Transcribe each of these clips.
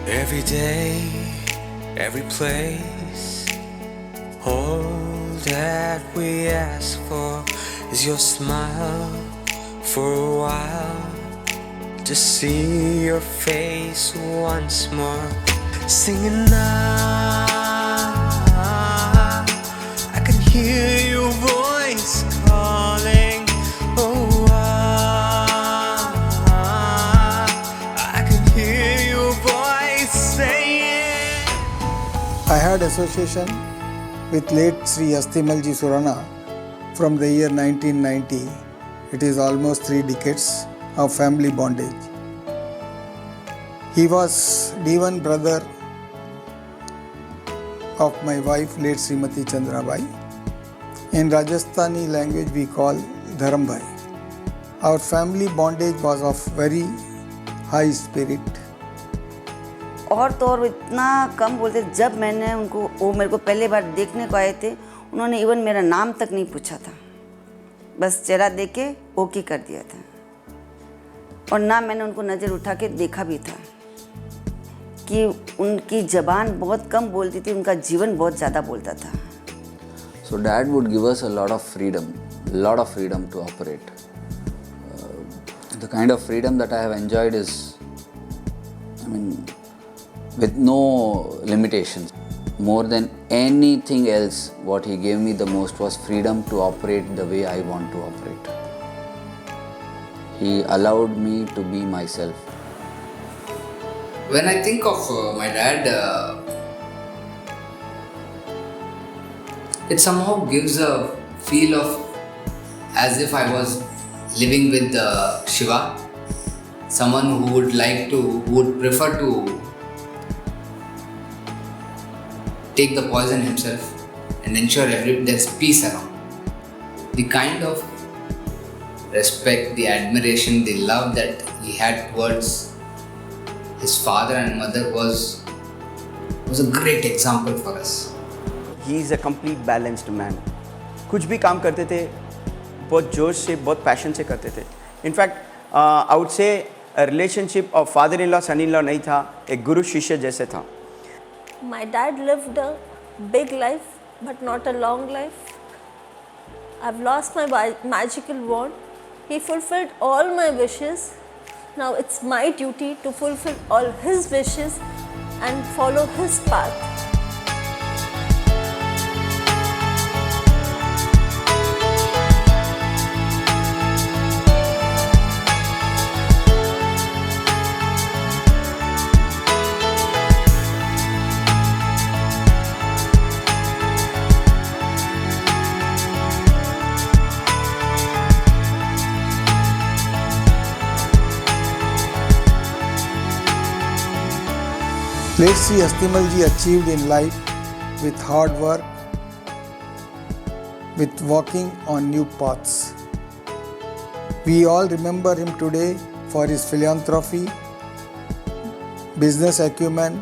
Every day, every place, all that we ask for is your smile for a while. To see your face once more, singing now. I can hear your voice calling. Oh, I can hear your voice saying. I had association with late Sri Astimalji Surana from the year 1990. It is almost 3 decades of family bondage. He was D1 brother of my wife, late Srimati Chandrabai. In Rajasthani language we call Dharam Bhai. Our family bondage was of very high spirit. और तो और इतना कम बोलते, जब मैंने उनको, वो मेरे को पहले बार देखने को आए थे, उन्होंने इवन मेरा नाम तक नहीं पूछा था, बस चेहरा देख के ओके कर दिया था। और ना मैंने उनको नज़र उठा के देखा भी था कि उनकी ज़बान बहुत कम बोलती थी, उनका जीवन बहुत ज़्यादा बोलता था। So dad would give us a lot of freedom to operate. The kind of freedom that I have enjoyed is, with no limitations. More than anything else, what he gave me the most was freedom to operate the way I want to operate. He allowed me to be myself. When I think of my dad, it somehow gives a feel of as if I was living with Shiva, someone who would prefer to take the poison himself and ensure there's peace around. The kind of respect, the admiration, the love that he had towards his father and mother was a great example for us. He is a complete balanced man. कुछ भी काम करते थे बहुत जोश से, बहुत passion से करते थे. In fact I would say relationship of father in law son in law नहीं था, एक गुरु शिष्य जैसे था. My dad lived a big life, but not a long life. I've lost my magical wand. He fulfilled all my wishes. Now it's my duty to fulfill all his wishes and follow his path. Late Sri Astimalji achieved in life with hard work, with walking on new paths. We all remember him today for his philanthropy, business acumen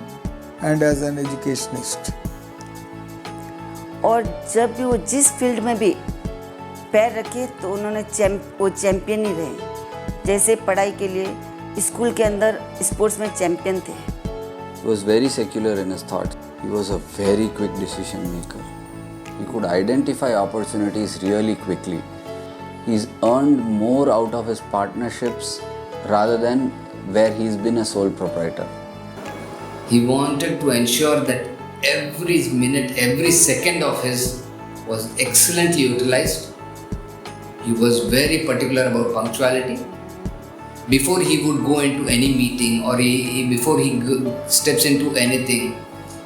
and as an educationist. और जब भी वो जिस field में भी पैर रखे तो उन्होंने वो चैम्पियन ही रहे. जैसे पढ़ाई के लिए स्कूल के अंदर स्पोर्ट्स में चैम्पियन थे. He was very secular in his thoughts. He was a very quick decision maker. He could identify opportunities really quickly. He's earned more out of his partnerships rather than where he's been a sole proprietor. He wanted to ensure that every minute, every second of his was excellently utilized. He was very particular about punctuality. Before he would go into any meeting or before he steps into anything,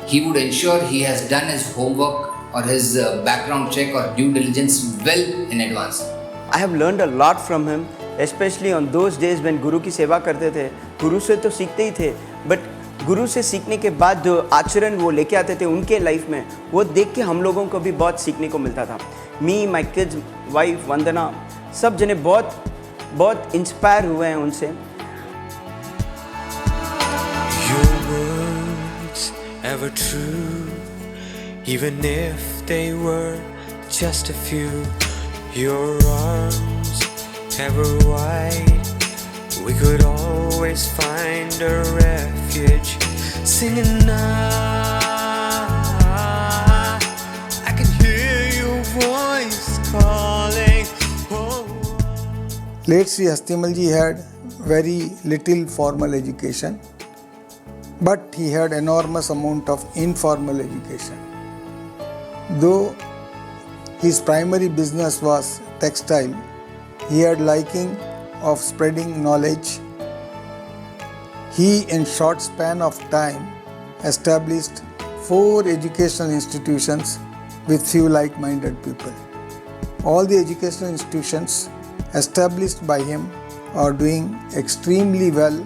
he would ensure he has done his homework or his background check or due diligence well in advance. I have learned a lot from him, especially on those days when गुरु की सेवा करते थे. गुरु से तो सीखते ही थे, but गुरु से सीखने के बाद जो आचरण वो लेके आते थे उनके लाइफ में, वो देख के हम लोगों को भी बहुत सीखने को मिलता था. मी, माई किड्स, वाइफ वंदना, सब जने बहुत इंस्पायर हुए हैं उनसे. Your words ever true, even if they were just a few. Your arms ever wide, we could always find a refuge. singing now. I can hear your voice calling. Oh. Late Sri Hastimalji had very little formal education, but he had enormous amount of informal education. Though his primary business was textile, he had liking of spreading knowledge. He, in short span of time, established 4 educational institutions with few like-minded people. All the educational institutions established by him are doing extremely well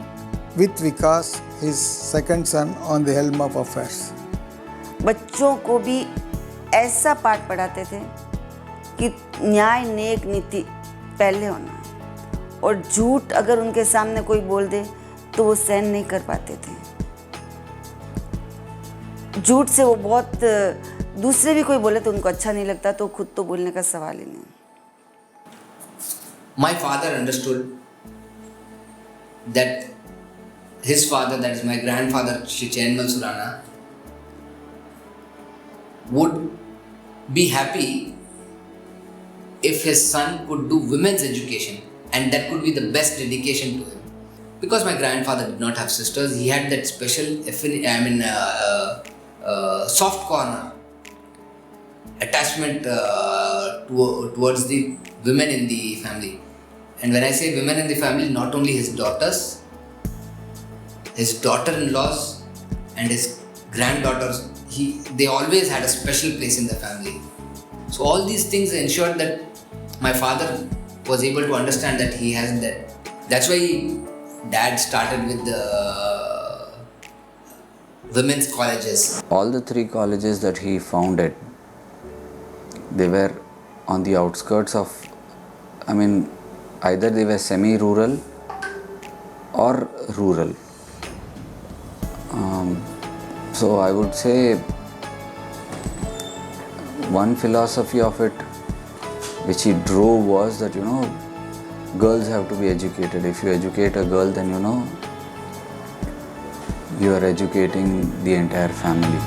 with Vikas, his second son, on the helm of affairs. बच्चों को भी ऐसा पाठ पढ़ाते थे कि न्याय नेक नीति पहले होना, और झूठ अगर उनके सामने कोई बोल दे तो वो सहन नहीं कर पाते थे। झूठ से वो बहुत, दूसरे भी कोई बोले तो उनको अच्छा नहीं लगता, तो खुद तो बोलने का सवाल ही नहीं। My father understood that his father, that is my grandfather, Shri Chainmal Surana, would be happy if his son could do women's education, and that could be the best dedication to him. Because my grandfather did not have sisters, he had that special soft corner attachment towards the women in the family. And when I say women in the family, not only his daughters, his daughter-in-laws and his granddaughters, they always had a special place in the family. So all these things ensured that my father was able to understand that he has that. That's why Dad started with the women's colleges. All the 3 colleges that he founded, they were on the outskirts of, either they were semi-rural or rural. So I would say one philosophy of it which he drove was that, girls have to be educated. If you educate a girl, then you are educating the entire family.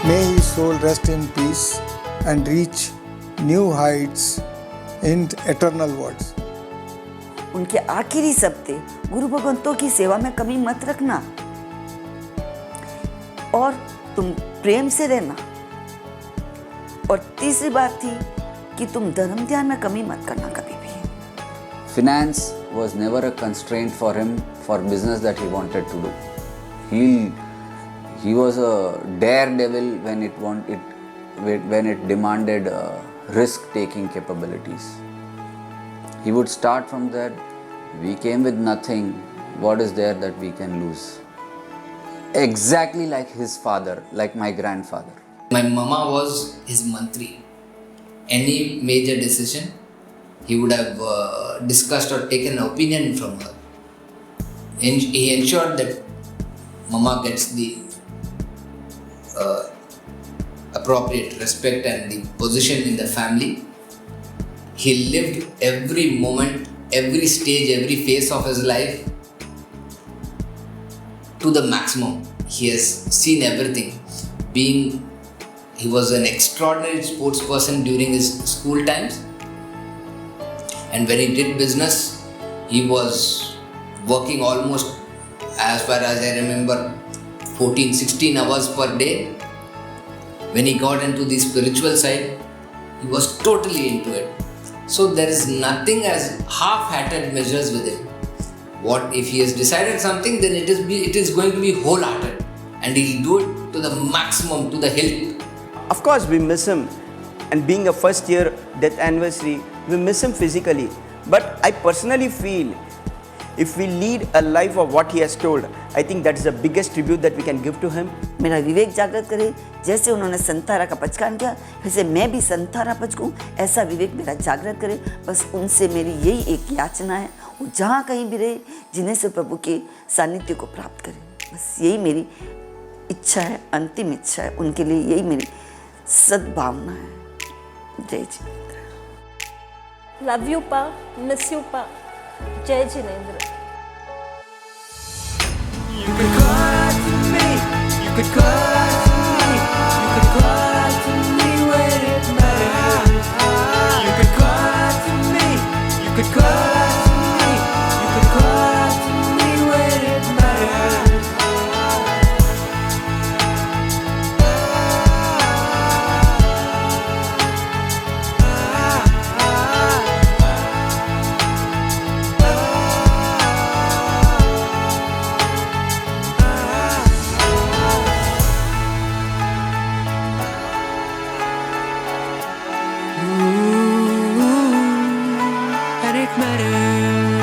May his soul rest in peace and reach new heights in eternal words. उनके आखिरी शब्द थे, गुरु भगवंतों की सेवा में कमी मत रखना और तुम प्रेम से रहना। और तीसरी बात थी कि तुम धर्म ध्यान में कमी मत करना कभी भी। Finance was never a constraint for him for business that he wanted to do. He was a daredevil when it demanded risk-taking capabilities. He would start from that. We came with nothing. What is there that we can lose? Exactly like his father, like my grandfather. My mama was his mantri. Any major decision, he would have discussed or taken an opinion from her. He ensured that mama gets the appropriate respect and the position in the family. He lived every moment, every stage, every phase of his life to the maximum. He has seen everything. He was an extraordinary sports person during his school times, and when he did business, he was working almost, as far as I remember, 14-16 hours per day. When he got into the spiritual side, he was totally into it. So there is nothing as half-hearted measures with him. What if he has decided something, then it is going to be wholehearted, and he'll do it to the maximum, to the hilt. Of course, we miss him, and being a first year death anniversary, we miss him physically. But I personally feel if we lead a life of what he has told, I think that is the biggest tribute that we can give to him. मेरा विवेक जागृत करे, जैसे उन्होंने संतारा का पचकान किया, वैसे मैं भी संतारा पचकूं, ऐसा विवेक मेरा जागृत करे। बस उनसे मेरी यही एक याचना है, वो जहाँ कहीं भी रहे, जिन्हें से प्रभु के सानिध्य को प्राप्त करें। बस यही मेरी इच्छा है, अंतिम इच्छा है उनके लिए, यही मेरी सद्भावना है। जय जिनेंद्र। लव यू पा, मिस यू पा। जय Jinendra. You could call out to me, you could call out to me, you could call out to me when it matters. You could call out to me, you could call out to me, you could call out to me when it matters. And it matters.